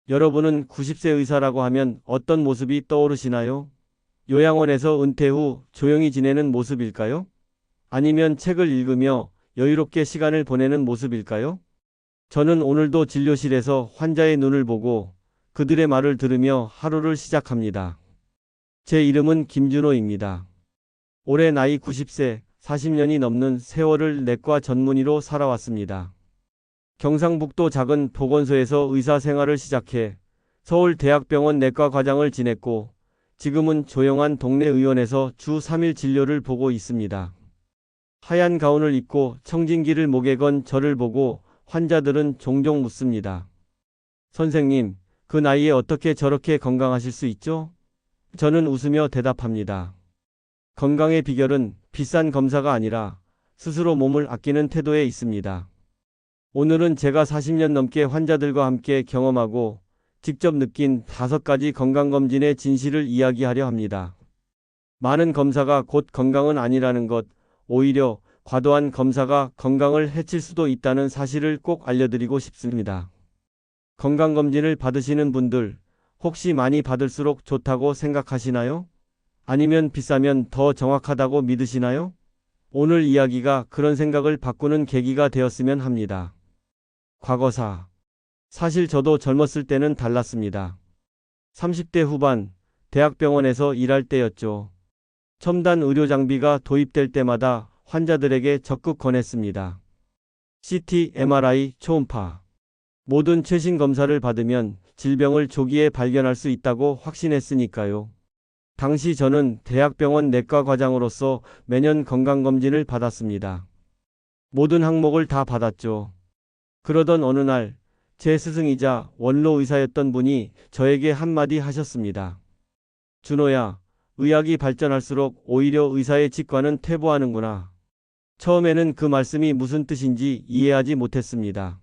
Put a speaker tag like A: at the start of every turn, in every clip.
A: 여러분은 90세 의사라고 하면 어떤 모습이 떠오르시나요? 요양원에서 은퇴 후 조용히 지내는 모습일까요? 아니면 책을 읽으며 여유롭게 시간을 보내는 모습일까요? 저는 오늘도 진료실에서 환자의 눈을 보고 그들의 말을 들으며 하루를 시작합니다. 제 이름은 김준호입니다. 올해 나이 90세, 40년이 넘는 세월을 내과 전문의로 살아왔습니다. 경상북도 작은 보건소에서 의사 생활을 시작해 서울대학병원 내과 과장을 지냈고 지금은 조용한 동네 의원에서 주 3일 진료를 보고 있습니다. 하얀 가운을 입고 청진기를 목에 건 저를 보고 환자들은 종종 묻습니다. 선생님, 그 나이에 어떻게 저렇게 건강하실 수 있죠? 저는 웃으며 대답합니다. 건강의 비결은 비싼 검사가 아니라 스스로 몸을 아끼는 태도에 있습니다. 오늘은 제가 40년 넘게 환자들과 함께 경험하고 직접 느낀 5가지 건강검진의 진실을 이야기하려 합니다. 많은 검사가 곧 건강은 아니라는 것, 오히려 과도한 검사가 건강을 해칠 수도 있다는 사실을 꼭 알려드리고 싶습니다. 건강검진을 받으시는 분들, 혹시 많이 받을수록 좋다고 생각하시나요? 아니면 비싸면 더 정확하다고 믿으시나요? 오늘 이야기가 그런 생각을 바꾸는 계기가 되었으면 합니다. 과거사. 사실 저도 젊었을 때는 달랐습니다. 30대 후반, 대학병원에서 일할 때였죠. 첨단 의료 장비가 도입될 때마다 환자들에게 적극 권했습니다. CT, MRI, 초음파. 모든 최신 검사를 받으면 질병을 조기에 발견할 수 있다고 확신했으니까요. 당시 저는 대학병원 내과 과장으로서 매년 건강검진을 받았습니다. 모든 항목을 다 받았죠. 그러던 어느 날, 제 스승이자 원로 의사였던 분이 저에게 한마디 하셨습니다. 준호야, 의학이 발전할수록 오히려 의사의 직관은 퇴보하는구나. 처음에는 그 말씀이 무슨 뜻인지 이해하지 못했습니다.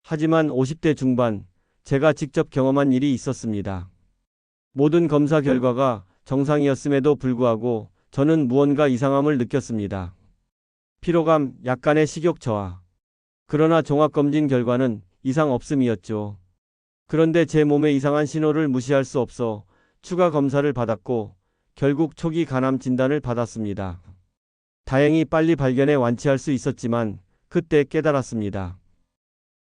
A: 하지만 50대 중반, 제가 직접 경험한 일이 있었습니다. 모든 검사 결과가 정상이었음에도 불구하고 저는 무언가 이상함을 느꼈습니다. 피로감, 약간의 식욕 저하. 그러나 종합검진 결과는 이상 없음이었죠. 그런데 제 몸에 이상한 신호를 무시할 수 없어 추가 검사를 받았고 결국 초기 간암 진단을 받았습니다. 다행히 빨리 발견해 완치할 수 있었지만 그때 깨달았습니다.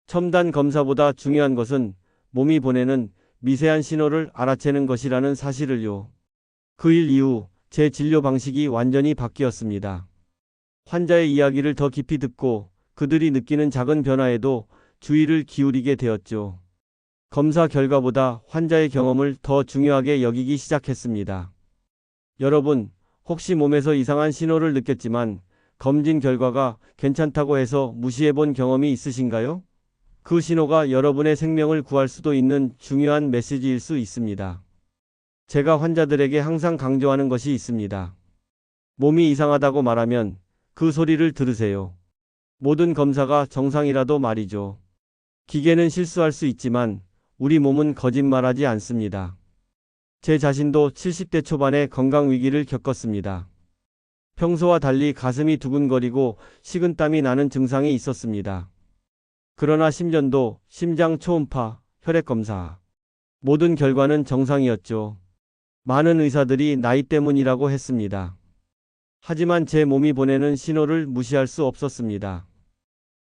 A: 첨단 검사보다 중요한 것은 몸이 보내는 미세한 신호를 알아채는 것이라는 사실을요. 그 일 이후 제 진료 방식이 완전히 바뀌었습니다. 환자의 이야기를 더 깊이 듣고 그들이 느끼는 작은 변화에도 주의를 기울이게 되었죠. 검사 결과보다 환자의 경험을 더 중요하게 여기기 시작했습니다. 여러분, 혹시 몸에서 이상한 신호를 느꼈지만 검진 결과가 괜찮다고 해서 무시해본 경험이 있으신가요? 그 신호가 여러분의 생명을 구할 수도 있는 중요한 메시지일 수 있습니다. 제가 환자들에게 항상 강조하는 것이 있습니다. 몸이 이상하다고 말하면 그 소리를 들으세요. 모든 검사가 정상이라도 말이죠. 기계는 실수할 수 있지만 우리 몸은 거짓말하지 않습니다. 제 자신도 70대 초반에 건강 위기를 겪었습니다. 평소와 달리 가슴이 두근거리고 식은땀이 나는 증상이 있었습니다. 그러나 심전도, 심장 초음파, 혈액 검사. 모든 결과는 정상이었죠. 많은 의사들이 나이 때문이라고 했습니다. 하지만 제 몸이 보내는 신호를 무시할 수 없었습니다.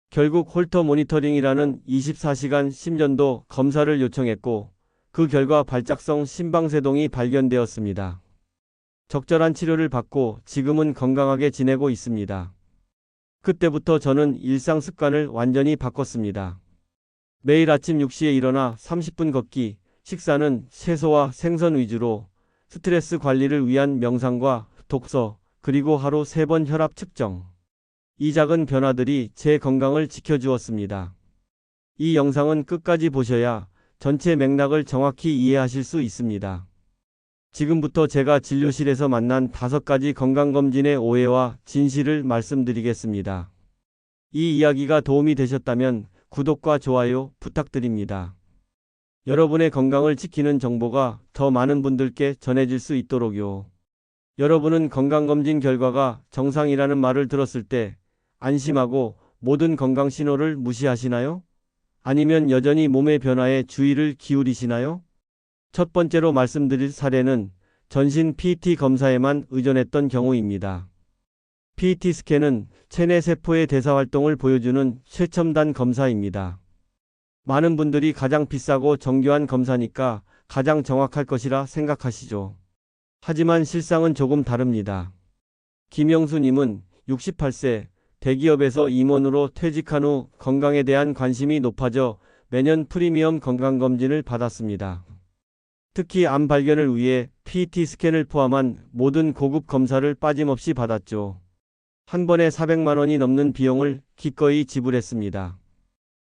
A: 결국 홀터 모니터링이라는 24시간 심전도 검사를 요청했고 그 결과 발작성 심방세동이 발견되었습니다. 적절한 치료를 받고 지금은 건강하게 지내고 있습니다. 그때부터 저는 일상 습관을 완전히 바꿨습니다. 매일 아침 6시에 일어나 30분 걷기, 식사는 채소와 생선 위주로, 스트레스 관리를 위한 명상과 독서, 그리고 하루 3번 혈압 측정. 이 작은 변화들이 제 건강을 지켜주었습니다. 이 영상은 끝까지 보셔야 전체 맥락을 정확히 이해하실 수 있습니다. 지금부터 제가 진료실에서 만난 5가지 건강검진의 오해와 진실을 말씀드리겠습니다. 이 이야기가 도움이 되셨다면 구독과 좋아요 부탁드립니다. 여러분의 건강을 지키는 정보가 더 많은 분들께 전해질 수 있도록요. 여러분은 건강검진 결과가 정상이라는 말을 들었을 때 안심하고 모든 건강 신호를 무시하시나요? 아니면 여전히 몸의 변화에 주의를 기울이시나요? 첫 번째로 말씀드릴 사례는 전신 PET 검사에만 의존했던 경우입니다. PET 스캔은 체내 세포의 대사 활동을 보여주는 최첨단 검사입니다. 많은 분들이 가장 비싸고 정교한 검사니까 가장 정확할 것이라 생각하시죠. 하지만 실상은 조금 다릅니다. 김영수님은 68세 대기업에서 임원으로 퇴직한 후 건강에 대한 관심이 높아져 매년 프리미엄 건강검진을 받았습니다. 특히 암 발견을 위해 PET 스캔을 포함한 모든 고급 검사를 빠짐없이 받았죠. 한 번에 400만 원이 넘는 비용을 기꺼이 지불했습니다.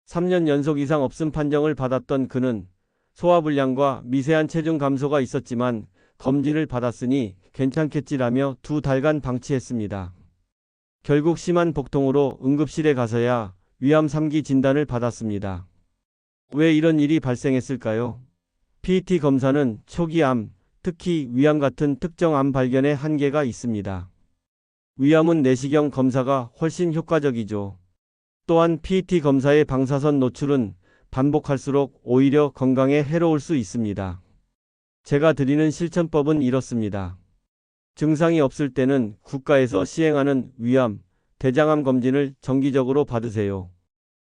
A: 3년 연속 이상 없음 판정을 받았던 그는 소화불량과 미세한 체중 감소가 있었지만 검진을 받았으니 괜찮겠지라며 2달간 방치했습니다. 결국 심한 복통으로 응급실에 가서야 위암 3기 진단을 받았습니다. 왜 이런 일이 발생했을까요? PET 검사는 초기 암, 특히 위암 같은 특정 암 발견에 한계가 있습니다. 위암은 내시경 검사가 훨씬 효과적이죠. 또한 PET 검사의 방사선 노출은 반복할수록 오히려 건강에 해로울 수 있습니다. 제가 드리는 실천법은 이렇습니다. 증상이 없을 때는 국가에서 시행하는 위암, 대장암 검진을 정기적으로 받으세요.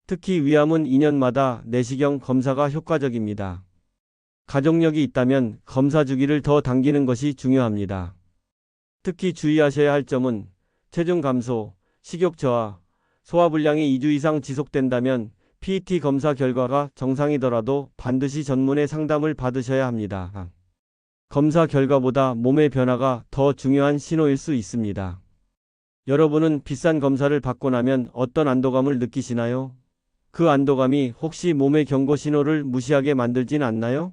A: 특히 위암은 2년마다 내시경 검사가 효과적입니다. 가족력이 있다면 검사 주기를 더 당기는 것이 중요합니다. 특히 주의하셔야 할 점은 체중 감소, 식욕 저하, 소화불량이 2주 이상 지속된다면 PET 검사 결과가 정상이더라도 반드시 전문의 상담을 받으셔야 합니다. 검사 결과보다 몸의 변화가 더 중요한 신호일 수 있습니다. 여러분은 비싼 검사를 받고 나면 어떤 안도감을 느끼시나요? 그 안도감이 혹시 몸의 경고 신호를 무시하게 만들진 않나요?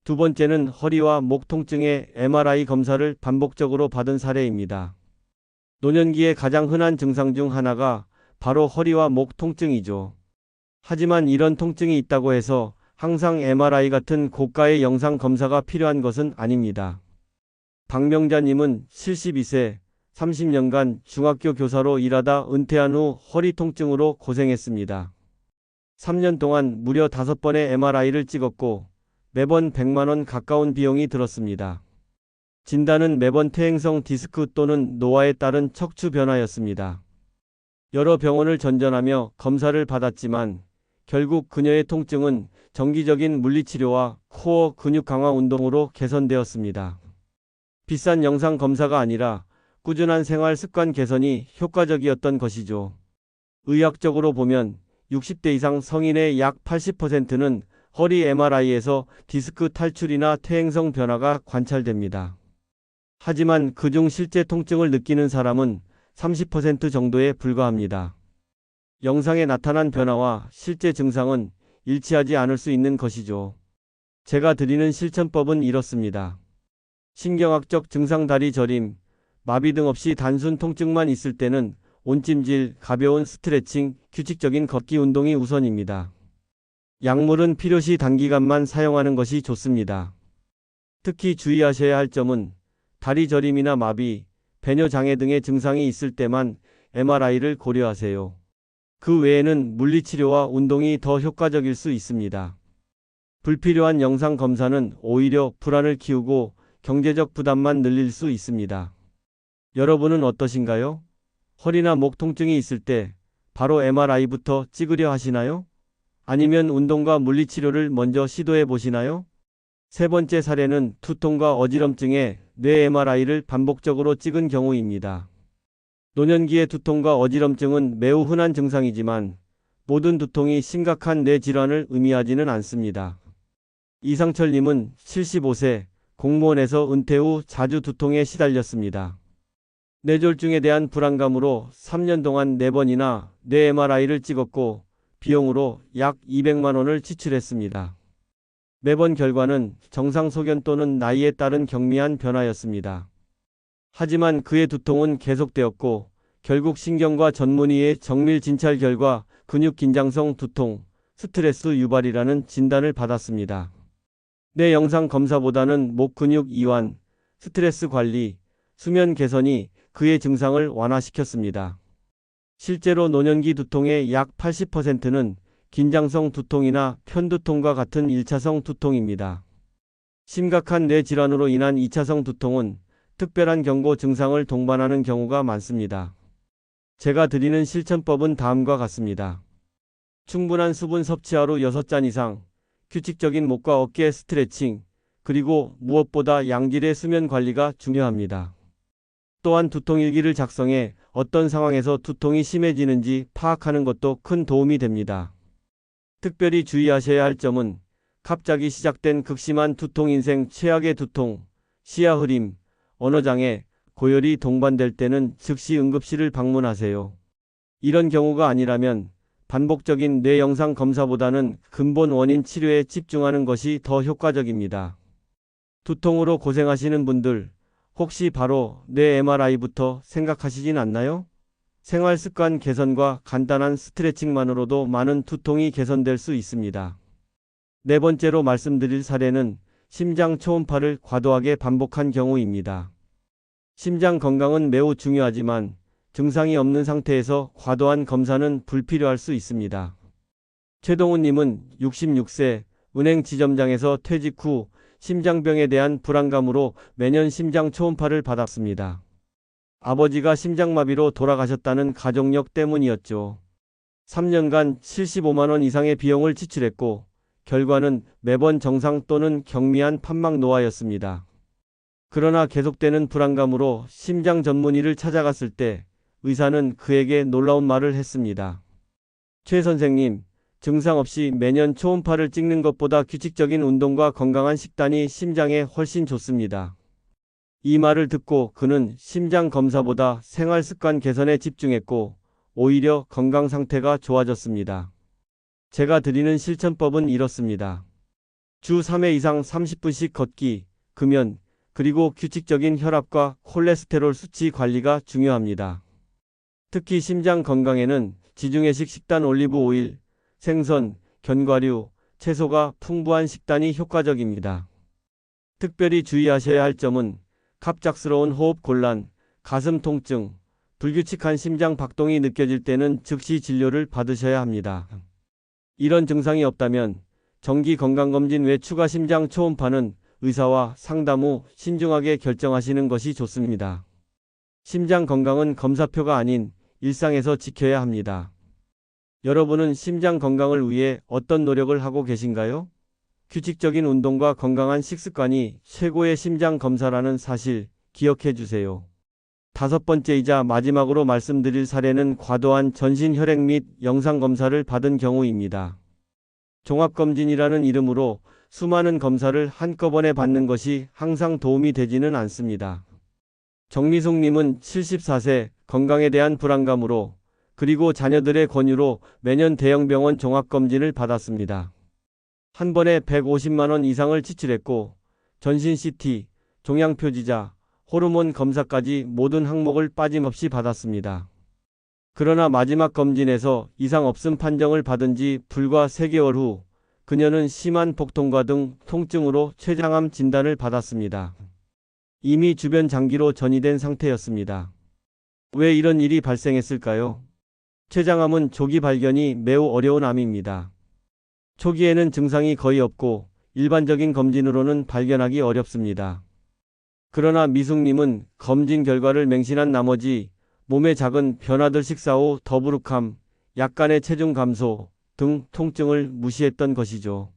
A: 두 번째는 허리와 목 통증의 MRI 검사를 반복적으로 받은 사례입니다. 노년기의 가장 흔한 증상 중 하나가 바로 허리와 목 통증이죠. 하지만 이런 통증이 있다고 해서 항상 MRI 같은 고가의 영상 검사가 필요한 것은 아닙니다. 박명자님은 72세, 30년간 중학교 교사로 일하다 은퇴한 후 허리 통증으로 고생했습니다. 3년 동안 무려 5번의 MRI를 찍었고 매번 100만 원 가까운 비용이 들었습니다. 진단은 매번 퇴행성 디스크 또는 노화에 따른 척추 변화였습니다. 여러 병원을 전전하며 검사를 받았지만 결국 그녀의 통증은 정기적인 물리치료와 코어 근육 강화 운동으로 개선되었습니다. 비싼 영상 검사가 아니라 꾸준한 생활 습관 개선이 효과적이었던 것이죠. 의학적으로 보면 60대 이상 성인의 약 80%는 허리 MRI에서 디스크 탈출이나 퇴행성 변화가 관찰됩니다. 하지만 그중 실제 통증을 느끼는 사람은 30% 정도에 불과합니다. 영상에 나타난 변화와 실제 증상은 일치하지 않을 수 있는 것이죠. 제가 드리는 실천법은 이렇습니다. 신경학적 증상 다리 저림, 마비 등 없이 단순 통증만 있을 때는 온찜질, 가벼운 스트레칭, 규칙적인 걷기 운동이 우선입니다. 약물은 필요시 단기간만 사용하는 것이 좋습니다. 특히 주의하셔야 할 점은 다리 저림이나 마비, 배뇨 장애 등의 증상이 있을 때만 MRI를 고려하세요. 그 외에는 물리치료와 운동이 더 효과적일 수 있습니다. 불필요한 영상 검사는 오히려 불안을 키우고 경제적 부담만 늘릴 수 있습니다. 여러분은 어떠신가요? 허리나 목 통증이 있을 때 바로 MRI부터 찍으려 하시나요? 아니면 운동과 물리치료를 먼저 시도해 보시나요? 세 번째 사례는 두통과 어지럼증에 뇌 MRI를 반복적으로 찍은 경우입니다. 노년기의 두통과 어지럼증은 매우 흔한 증상이지만 모든 두통이 심각한 뇌 질환을 의미하지는 않습니다. 이상철님은 75세, 공무원에서 은퇴 후 자주 두통에 시달렸습니다. 뇌졸중에 대한 불안감으로 3년 동안 4번이나 뇌 MRI를 찍었고 비용으로 약 200만 원을 지출했습니다. 매번 결과는 정상 소견 또는 나이에 따른 경미한 변화였습니다. 하지만 그의 두통은 계속되었고 결국 신경과 전문의의 정밀 진찰 결과 근육 긴장성 두통, 스트레스 유발이라는 진단을 받았습니다. 뇌 영상 검사보다는 목 근육 이완, 스트레스 관리, 수면 개선이 그의 증상을 완화시켰습니다. 실제로 노년기 두통의 약 80%는 긴장성 두통이나 편두통과 같은 1차성 두통입니다. 심각한 뇌 질환으로 인한 2차성 두통은 특별한 경고 증상을 동반하는 경우가 많습니다. 제가 드리는 실천법은 다음과 같습니다. 충분한 수분 섭취 하루 6잔 이상, 규칙적인 목과 어깨 스트레칭, 그리고 무엇보다 양질의 수면 관리가 중요합니다. 또한 두통일기를 작성해 어떤 상황에서 두통이 심해지는지 파악하는 것도 큰 도움이 됩니다. 특별히 주의하셔야 할 점은 갑자기 시작된 극심한 두통, 인생 최악의 두통, 시야 흐림, 언어장애, 고열이 동반될 때는 즉시 응급실을 방문하세요. 이런 경우가 아니라면 반복적인 뇌 영상 검사보다는 근본 원인 치료에 집중하는 것이 더 효과적입니다. 두통으로 고생하시는 분들, 혹시 바로 뇌 MRI부터 생각하시진 않나요? 생활 습관 개선과 간단한 스트레칭만으로도 많은 두통이 개선될 수 있습니다. 네 번째로 말씀드릴 사례는 심장 초음파를 과도하게 반복한 경우입니다. 심장 건강은 매우 중요하지만 증상이 없는 상태에서 과도한 검사는 불필요할 수 있습니다. 최동훈님은 66세 은행 지점장에서 퇴직 후 심장병에 대한 불안감으로 매년 심장 초음파를 받았습니다. 아버지가 심장마비로 돌아가셨다는 가족력 때문이었죠. 3년간 75만 원 이상의 비용을 지출했고 결과는 매번 정상 또는 경미한 판막노화였습니다. 그러나 계속되는 불안감으로 심장 전문의를 찾아갔을 때 의사는 그에게 놀라운 말을 했습니다. 최 선생님, 증상 없이 매년 초음파를 찍는 것보다 규칙적인 운동과 건강한 식단이 심장에 훨씬 좋습니다. 이 말을 듣고 그는 심장 검사보다 생활 습관 개선에 집중했고 오히려 건강 상태가 좋아졌습니다. 제가 드리는 실천법은 이렇습니다. 주 3회 이상 30분씩 걷기, 금연, 그리고 규칙적인 혈압과 콜레스테롤 수치 관리가 중요합니다. 특히 심장 건강에는 지중해식 식단 올리브 오일, 생선, 견과류, 채소가 풍부한 식단이 효과적입니다. 특별히 주의하셔야 할 점은 갑작스러운 호흡 곤란, 가슴 통증, 불규칙한 심장 박동이 느껴질 때는 즉시 진료를 받으셔야 합니다. 이런 증상이 없다면 정기 건강검진 외 추가 심장 초음파는 의사와 상담 후 신중하게 결정하시는 것이 좋습니다. 심장 건강은 검사표가 아닌 일상에서 지켜야 합니다. 여러분은 심장 건강을 위해 어떤 노력을 하고 계신가요? 규칙적인 운동과 건강한 식습관이 최고의 심장 검사라는 사실 기억해 주세요. 다섯 번째이자 마지막으로 말씀드릴 사례는 과도한 전신 혈액 및 영상 검사를 받은 경우입니다. 종합검진이라는 이름으로 수많은 검사를 한꺼번에 받는 것이 항상 도움이 되지는 않습니다. 정미숙님은 74세 건강에 대한 불안감으로 그리고 자녀들의 권유로 매년 대형 병원 종합검진을 받았습니다. 한 번에 150만 원 이상을 지출했고 전신 CT, 종양표지자, 호르몬 검사까지 모든 항목을 빠짐없이 받았습니다. 그러나 마지막 검진에서 이상 없음 판정을 받은 지 불과 3개월 후 그녀는 심한 복통과 등 통증으로 췌장암 진단을 받았습니다. 이미 주변 장기로 전이된 상태였습니다. 왜 이런 일이 발생했을까요? 췌장암은 조기 발견이 매우 어려운 암입니다. 초기에는 증상이 거의 없고 일반적인 검진으로는 발견하기 어렵습니다. 그러나 미숙님은 검진 결과를 맹신한 나머지 몸에 작은 변화들, 식사 후 더부룩함, 약간의 체중 감소 등 통증을 무시했던 것이죠.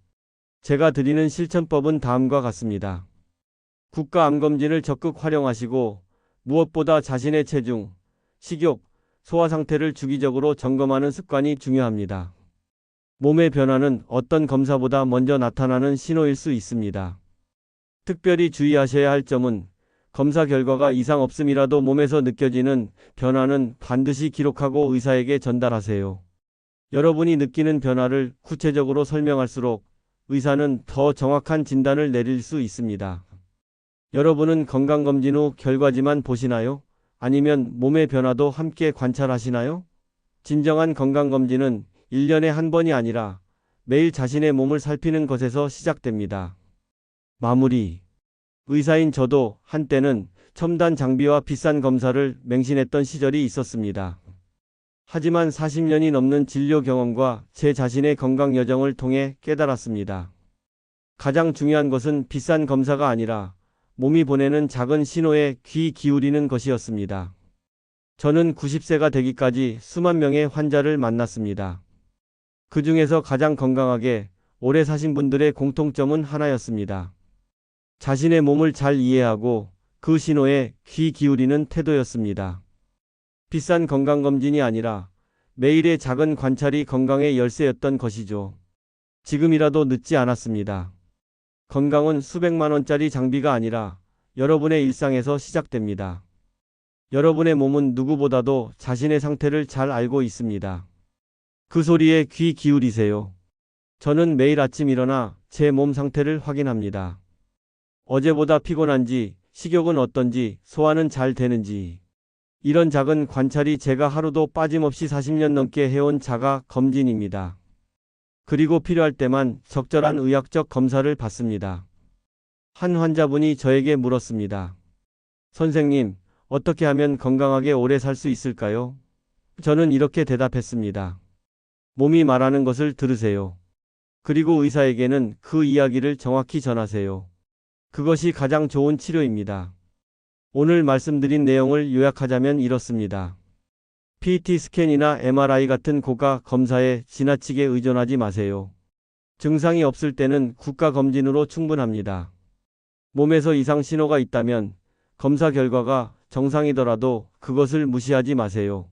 A: 제가 드리는 실천법은 다음과 같습니다. 국가암검진을 적극 활용하시고 무엇보다 자신의 체중, 식욕, 소화 상태를 주기적으로 점검하는 습관이 중요합니다. 몸의 변화는 어떤 검사보다 먼저 나타나는 신호일 수 있습니다. 특별히 주의하셔야 할 점은 검사 결과가 이상 없음이라도 몸에서 느껴지는 변화는 반드시 기록하고 의사에게 전달하세요. 여러분이 느끼는 변화를 구체적으로 설명할수록 의사는 더 정확한 진단을 내릴 수 있습니다. 여러분은 건강검진 후 결과지만 보시나요? 아니면 몸의 변화도 함께 관찰하시나요? 진정한 건강검진은 1년에 한 번이 아니라 매일 자신의 몸을 살피는 것에서 시작됩니다. 마무리. 의사인 저도 한때는 첨단 장비와 비싼 검사를 맹신했던 시절이 있었습니다. 하지만 40년이 넘는 진료 경험과 제 자신의 건강 여정을 통해 깨달았습니다. 가장 중요한 것은 비싼 검사가 아니라 몸이 보내는 작은 신호에 귀 기울이는 것이었습니다. 저는 90세가 되기까지 수만 명의 환자를 만났습니다. 그 중에서 가장 건강하게 오래 사신 분들의 공통점은 하나였습니다. 자신의 몸을 잘 이해하고 그 신호에 귀 기울이는 태도였습니다. 비싼 건강검진이 아니라 매일의 작은 관찰이 건강의 열쇠였던 것이죠. 지금이라도 늦지 않았습니다. 건강은 수백만 원짜리 장비가 아니라 여러분의 일상에서 시작됩니다. 여러분의 몸은 누구보다도 자신의 상태를 잘 알고 있습니다. 그 소리에 귀 기울이세요. 저는 매일 아침 일어나 제 몸 상태를 확인합니다. 어제보다 피곤한지, 식욕은 어떤지, 소화는 잘 되는지. 이런 작은 관찰이 제가 하루도 빠짐없이 40년 넘게 해온 자가 검진입니다. 그리고 필요할 때만 적절한 의학적 검사를 받습니다. 한 환자분이 저에게 물었습니다. 선생님, 어떻게 하면 건강하게 오래 살 수 있을까요? 저는 이렇게 대답했습니다. 몸이 말하는 것을 들으세요. 그리고 의사에게는 그 이야기를 정확히 전하세요. 그것이 가장 좋은 치료입니다. 오늘 말씀드린 내용을 요약하자면 이렇습니다. PET 스캔이나 MRI 같은 고가 검사에 지나치게 의존하지 마세요. 증상이 없을 때는 국가 검진으로 충분합니다. 몸에서 이상 신호가 있다면 검사 결과가 정상이더라도 그것을 무시하지 마세요.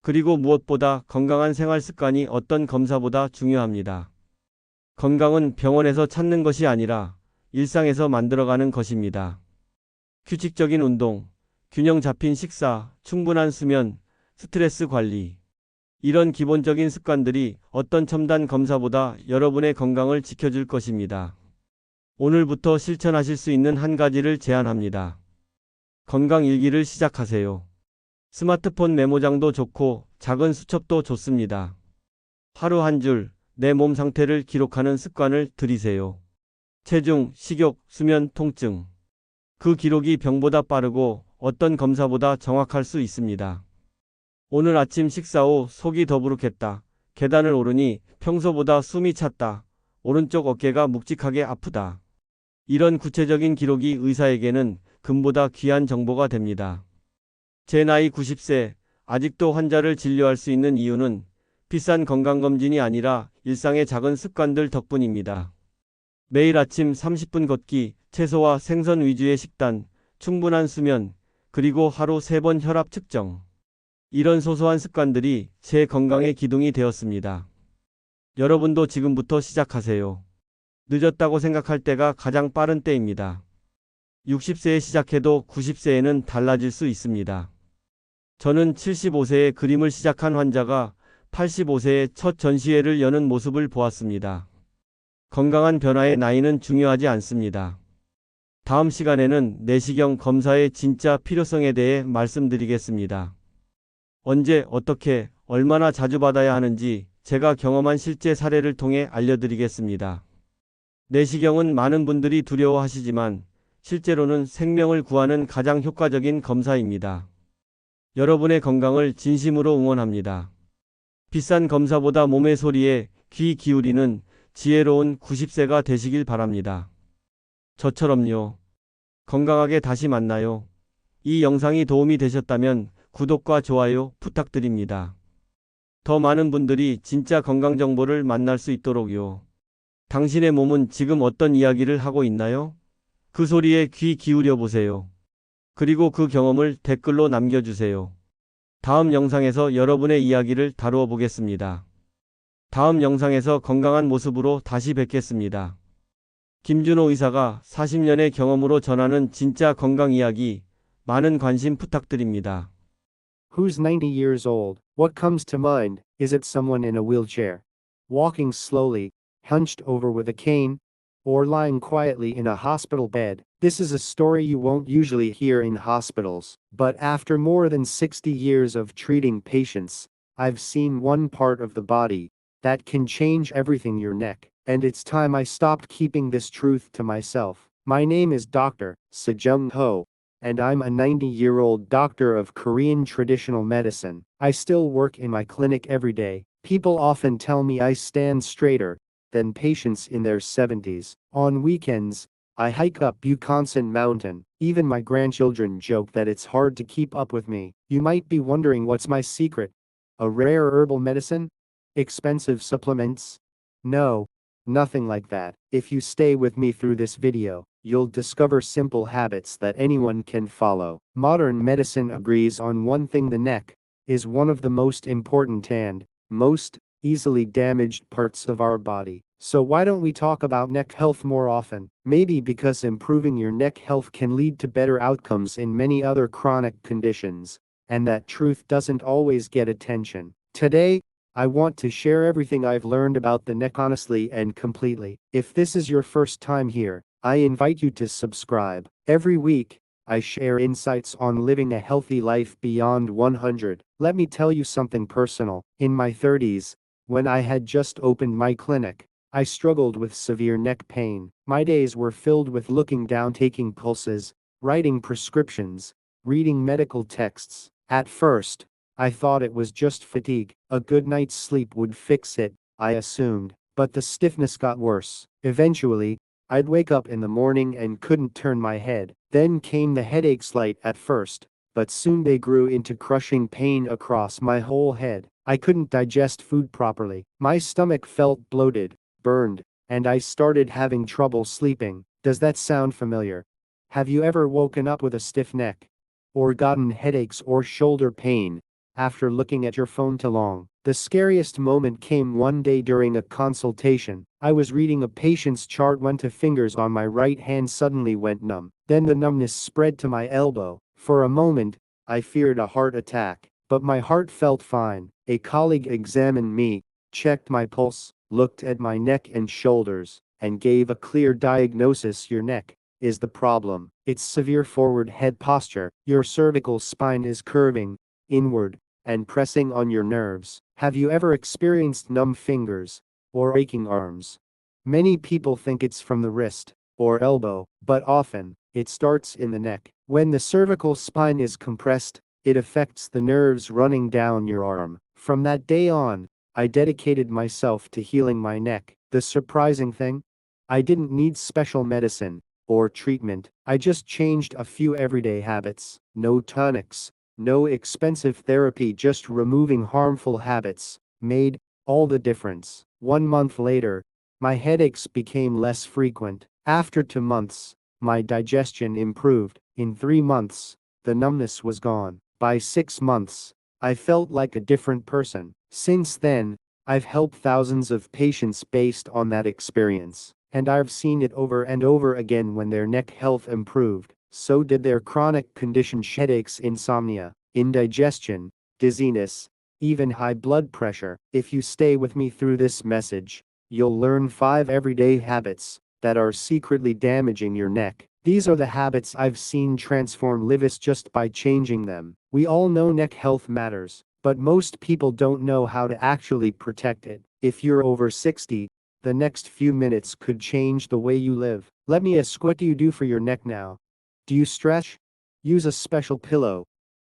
A: 그리고 무엇보다 건강한 생활 습관이 어떤 검사보다 중요합니다. 건강은 병원에서 찾는 것이 아니라 일상에서 만들어가는 것입니다. 규칙적인 운동, 균형 잡힌 식사, 충분한 수면, 스트레스 관리. 이런 기본적인 습관들이 어떤 첨단 검사보다 여러분의 건강을 지켜줄 것입니다. 오늘부터 실천하실 수 있는 한 가지를 제안합니다. 건강 일기를 시작하세요. 스마트폰 메모장도 좋고 작은 수첩도 좋습니다. 하루 한 줄 내 몸 상태를 기록하는 습관을 들이세요. 체중, 식욕, 수면, 통증. 그 기록이 병보다 빠르고 어떤 검사보다 정확할 수 있습니다. 오늘 아침 식사 후 속이 더부룩했다. 계단을 오르니 평소보다 숨이 찼다. 오른쪽 어깨가 묵직하게 아프다. 이런 구체적인 기록이 의사에게는 금보다 귀한 정보가 됩니다. 제 나이 90세, 아직도 환자를 진료할 수 있는 이유는 비싼 건강검진이 아니라 일상의 작은 습관들 덕분입니다. 매일 아침 30분 걷기, 채소와 생선 위주의 식단, 충분한 수면, 그리고 하루 3번 혈압 측정. 이런 소소한 습관들이 제 건강의 기둥이 되었습니다. 여러분도 지금부터 시작하세요. 늦었다고 생각할 때가 가장 빠른 때입니다. 60세에 시작해도 90세에는 달라질 수 있습니다. 저는 75세에 그림을 시작한 환자가 85세에 첫 전시회를 여는 모습을 보았습니다. 건강한 변화의 나이는 중요하지 않습니다. 다음 시간에는 내시경 검사의 진짜 필요성에 대해 말씀드리겠습니다. 언제, 어떻게, 얼마나 자주 받아야 하는지 제가 경험한 실제 사례를 통해 알려드리겠습니다. 내시경은 많은 분들이 두려워하시지만 실제로는 생명을 구하는 가장 효과적인 검사입니다. 여러분의 건강을 진심으로 응원합니다. 비싼 검사보다 몸의 소리에 귀 기울이는 지혜로운 90세가 되시길 바랍니다. 저처럼요. 건강하게 다시 만나요. 이 영상이 도움이 되셨다면 구독과 좋아요 부탁드립니다. 더 많은 분들이 진짜 건강 정보를 만날 수 있도록요. 당신의 몸은 지금 어떤 이야기를 하고 있나요? 그 소리에 귀 기울여 보세요. 그리고 그 경험을 댓글로 남겨주세요. 다음 영상에서 여러분의 이야기를 다루어 보겠습니다. 다음 영상에서 건강한 모습으로 다시 뵙겠습니다. 김준호 의사가 40년의 경험으로 전하는 진짜 건강 이야기, 많은 관심 부탁드립니다.
B: Who's 90 years old? What comes to mind? Is it someone in a wheelchair, walking slowly, hunched over with a cane, or lying quietly in a hospital bed? This is a story you won't usually hear in hospitals, but after more than 60 years of treating patients, I've seen one part of the body that can change everything: your neck. And it's time I stopped keeping this truth to myself. My name is Dr. Sejong Ho, and I'm a 90-year-old doctor of Korean traditional medicine. I still work in my clinic every day. People often tell me I stand straighter than patients in their 70s. On weekends, I hike up Buchanson Mountain. Even my grandchildren joke that it's hard to keep up with me. You might be wondering what's my secret. A rare herbal medicine? Expensive supplements? No, nothing like that. If you stay with me through this video, you'll discover simple habits that anyone can follow. Modern medicine agrees on one thing: the neck is one of the most important and most easily damaged parts of our body. So why don't we talk about neck health more often? Maybe because improving your neck health can lead to better outcomes in many other chronic conditions, and that truth doesn't always get attention. Today, I want to share everything I've learned about the neck honestly and completely. If this is your first time here, I invite you to subscribe. Every week, I share insights on living a healthy life beyond 100. Let me tell you something personal. In my 30s, when I had just opened my clinic, I struggled with severe neck pain. My days were filled with looking down, taking pulses, writing prescriptions, reading medical texts. At first, I thought it was just fatigue. A good night's sleep would fix it, I assumed. But the stiffness got worse. Eventually, I'd wake up in the morning and couldn't turn my head. Then came the headaches, light at first, but soon they grew into crushing pain across my whole head. I couldn't digest food properly. My stomach felt bloated, burned, and I started having trouble sleeping. Does that sound familiar? Have you ever woken up with a stiff neck? Or gotten headaches or shoulder pain after looking at your phone too long? The scariest moment came one day during a consultation. I was reading a patient's chart when two fingers on my right hand suddenly went numb. Then the numbness spread to my elbow. For a moment, I feared a heart attack, but my heart felt fine. A colleague examined me, checked my pulse, looked at my neck and shoulders, and gave a clear diagnosis: your neck is the problem. It's severe forward head posture. Your cervical spine is curving inward and pressing on your nerves. Have you ever experienced numb fingers or aching arms? Many people think it's from the wrist or elbow, but often it starts in the neck. When the cervical spine is compressed, it affects the nerves running down your arm. From that day on, I dedicated myself to healing my neck. The surprising thing? I didn't need special medicine or treatment. I just changed a few everyday habits. No tonics, no expensive therapy, just removing harmful habits made all the difference. 1 month later, my headaches became less frequent. After 2 months, my digestion improved. In 3 months, the numbness was gone. By 6 months, I felt like a different person. Since then, I've helped thousands of patients based on that experience, and I've seen it over and over again. When their neck health improved, so did their chronic conditions: headaches, insomnia, indigestion, dizziness, even high blood pressure. If you stay with me through this message, you'll learn 5 everyday habits that are secretly damaging your neck. These are the habits I've seen transform lives just by changing them. We all know neck health matters, but most people don't know how to actually protect it. If you're over 60, the next few minutes could change the way you live. Let me ask, what do you do for your neck now? Do you stretch? Use a special pillow?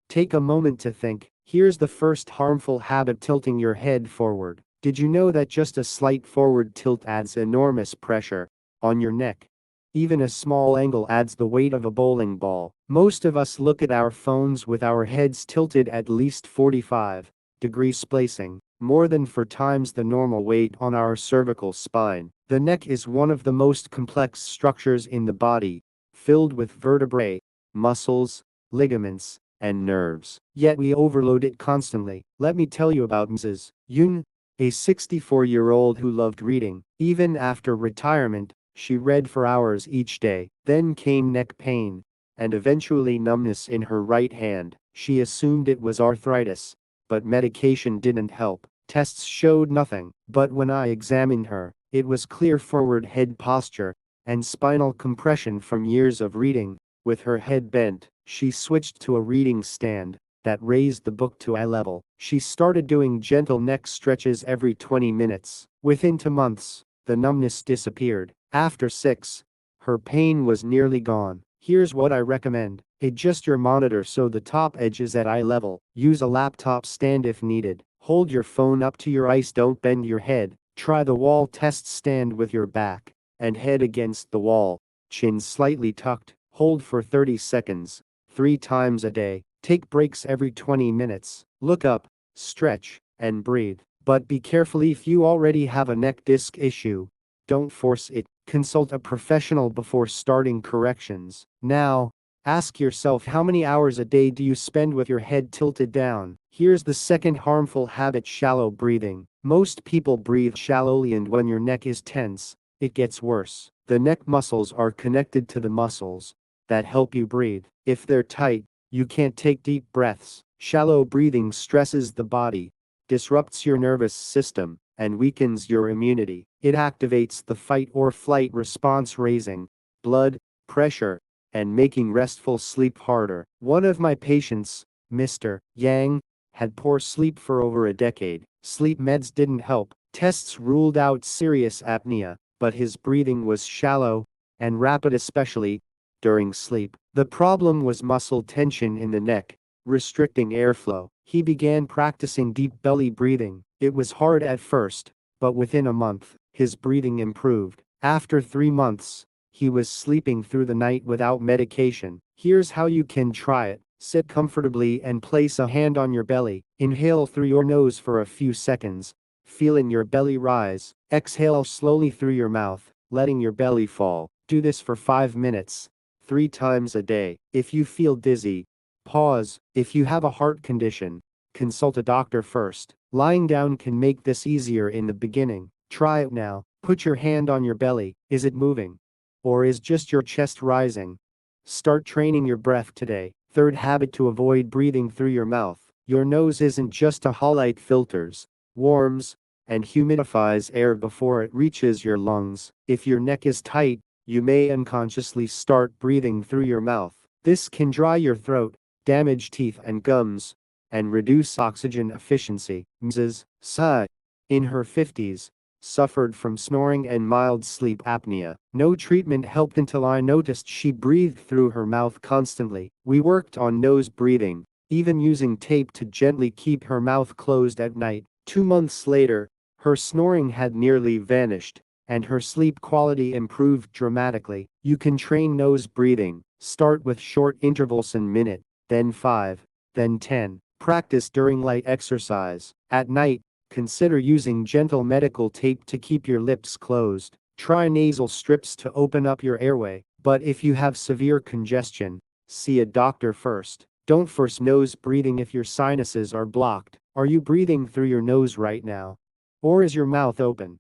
B: Take a moment to think. Here's the first harmful habit: tilting your head forward. Did you know that just a slight forward tilt adds enormous pressure on your neck? Even a small angle adds the weight of a bowling ball. Most of us look at our phones with our heads tilted at least 45 degrees spacing, more than 4 times the normal weight on our cervical spine. The neck is one of the most complex structures in the body, filled with vertebrae, muscles, ligaments, and nerves. Yet we overload it constantly. Let me tell you about Mrs. Yoon, a 64-year-old who loved reading. Even after retirement, she read for hours each day. Then came neck pain, and eventually numbness in her right hand. She assumed it was arthritis, but medication didn't help. Tests showed nothing. But when I examined her, it was clear: forward head posture and spinal compression from years of reading. With her head bent, she switched to a reading stand that raised the book to eye level. She started doing gentle neck stretches every 20 minutes. Within 2 months, the numbness disappeared. After 6, her pain was nearly gone. Here's what I recommend. Adjust your monitor so the top edge is at eye level. Use a laptop stand if needed. Hold your phone up to your eyes, don't bend your head. Try the wall test, stand with your back and head against the wall. Chin slightly tucked. Hold for 30 seconds. 3 times a day. Take breaks every 20 minutes. Look up, stretch, and breathe. But be careful if you already have a neck disc issue. Don't force it. Consult a professional before starting corrections. Now, ask yourself, how many hours a day do you spend with your head tilted down? Here's the second harmful habit: shallow breathing. Most people breathe shallowly, and when your neck is tense, it gets worse. The neck muscles are connected to the muscles that help you breathe. If they're tight, you can't take deep breaths. Shallow breathing stresses the body, disrupts your nervous system, and weakens your immunity. It activates the fight or flight response, raising blood pressure and making restful sleep harder. One of my patients, Mr. Yang, had poor sleep for over a decade. Sleep meds didn't help. Tests ruled out serious apnea, but his breathing was shallow and rapid, especially during sleep. The problem was muscle tension in the neck, restricting airflow. He began practicing deep belly breathing. It was hard at first, but within a month, his breathing improved. After 3 months, he was sleeping through the night without medication. Here's how you can try it. Sit comfortably and place a hand on your belly. Inhale through your nose for a few seconds, feeling your belly rise. Exhale slowly through your mouth, letting your belly fall. Do this for 5 minutes, 3 times a day. If you feel dizzy, pause. If you have a heart condition, consult a doctor first. Lying down can make this easier in the beginning. Try it now. Put your hand on your belly. Is it moving? Or is just your chest rising? Start training your breath today. Third habit: to avoid breathing through your mouth. Your nose isn't just a hole, it filters, warms, and humidifies air before it reaches your lungs. If your neck is tight, you may unconsciously start breathing through your mouth. This can dry your throat, damage teeth and gums, and reduce oxygen efficiency. Mrs. Sa, in her 50s, suffered from snoring and mild sleep apnea. No treatment helped until I noticed she breathed through her mouth constantly. We worked on nose breathing, even using tape to gently keep her mouth closed at night. 2 months later, her snoring had nearly vanished, and her sleep quality improved dramatically. You can train nose breathing. Start with short intervals, in minute, then 5, then 10. Practice during light exercise. At night, consider using gentle medical tape to keep your lips closed. Try nasal strips to open up your airway. But if you have severe congestion, see a doctor first. Don't force nose breathing if your sinuses are blocked. Are you breathing through your nose right now? Or is your mouth open?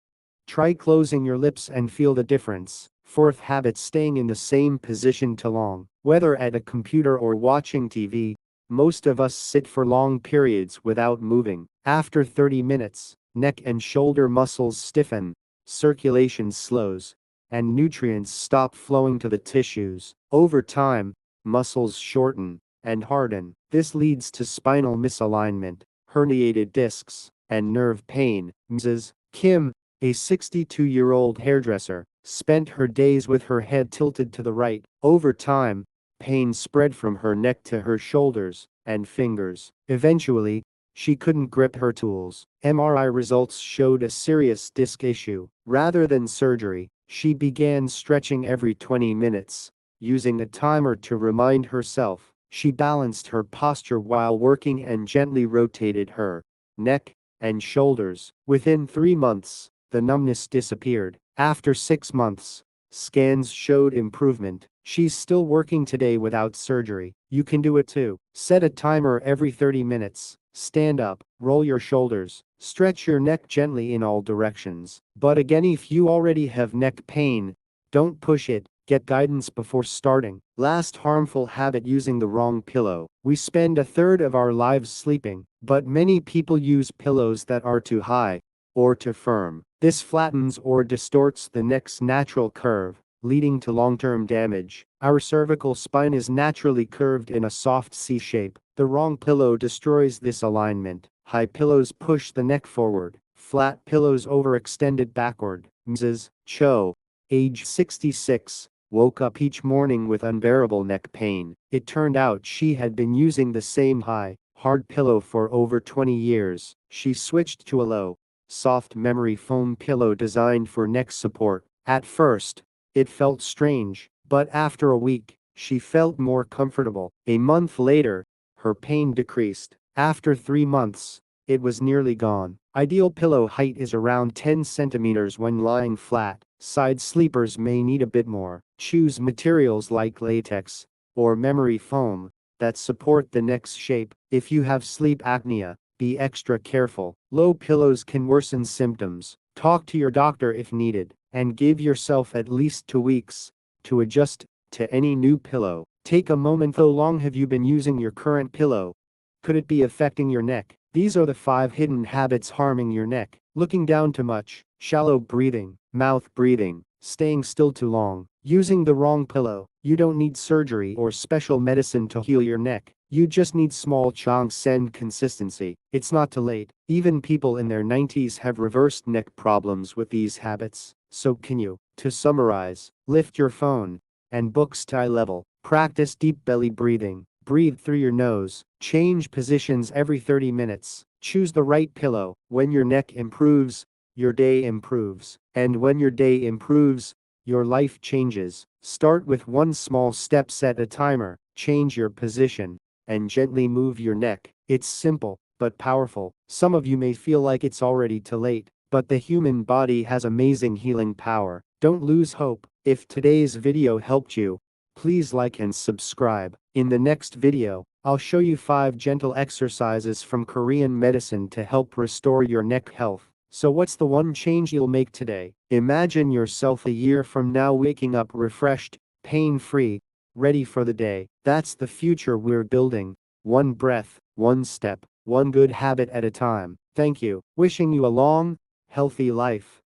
B: Try closing your lips and feel the difference. Fourth habit: staying in the same position too long. Whether at a computer or watching TV, most of us sit for long periods without moving. After 30 minutes, neck and shoulder muscles stiffen, circulation slows, and nutrients stop flowing to the tissues. Over time, muscles shorten and harden. This leads to spinal misalignment, herniated discs, and nerve pain. Mrs. Kim, a 62-year-old hairdresser, spent her days with her head tilted to the right. Over time, pain spread from her neck to her shoulders and fingers. Eventually, she couldn't grip her tools. MRI results showed a serious disc issue. Rather than surgery, she began stretching every 20 minutes, using a timer to remind herself. She balanced her posture while working and gently rotated her neck and shoulders. Within 3 months, the numbness disappeared. After 6 months, scans showed improvement. She's still working today without surgery. You can do it too. Set a timer every 30 minutes. Stand up, roll your shoulders, stretch your neck gently in all directions. But again, if you already have neck pain, don't push it. Get guidance before starting. Last harmful habit: using the wrong pillow. We spend a third of our lives sleeping, but many people use pillows that are too high or too firm. This flattens or distorts the neck's natural curve, leading to long-term damage. Our cervical spine is naturally curved in a soft C shape. The wrong pillow destroys this alignment. High pillows push the neck forward. Flat pillows overextend it backward. Mrs. Cho, age 66, woke up each morning with unbearable neck pain. It turned out she had been using the same high, hard pillow for over 20 years. She switched to a low, soft memory foam pillow designed for neck support. At first, it felt strange, but after a week, she felt more comfortable. A month later, her pain decreased. After 3 months, it was nearly gone. Ideal pillow height is around 10 centimeters when lying flat. Side sleepers may need a bit more. Choose materials like latex or memory foam that support the neck's shape. If you have sleep apnea, be extra careful. Low pillows can worsen symptoms. Talk to your doctor if needed, and give yourself at least 2 weeks to adjust to any new pillow. Take a moment. How long have you been using your current pillow? Could it be affecting your neck? These are the 5 hidden habits harming your neck. Looking down too much, shallow breathing, mouth breathing, staying still too long, using the wrong pillow. You don't need surgery or special medicine to heal your neck. You just need small chunks and consistency. It's not too late. Even people in their 90s have reversed neck problems with these habits. So can you? To summarize, lift your phone and books to eye level. Practice deep belly breathing. Breathe through your nose. Change positions every 30 minutes. Choose the right pillow. When your neck improves, your day improves. And when your day improves, your life changes. Start with one small step. Set a timer. Change your position and gently move your neck. It's simple but powerful. Some of you may feel like it's already too late, but the human body has amazing healing power. Don't lose hope. If today's video helped you, please like and subscribe. In the next video, I'll show you 5 gentle exercises from Korean medicine to help restore your neck health. So what's the one change you'll make today? Imagine yourself a year from now waking up refreshed, pain-free, ready for the day. That's the future we're building. One breath, one step, one good habit at a time. Thank you. Wishing you a long, healthy life.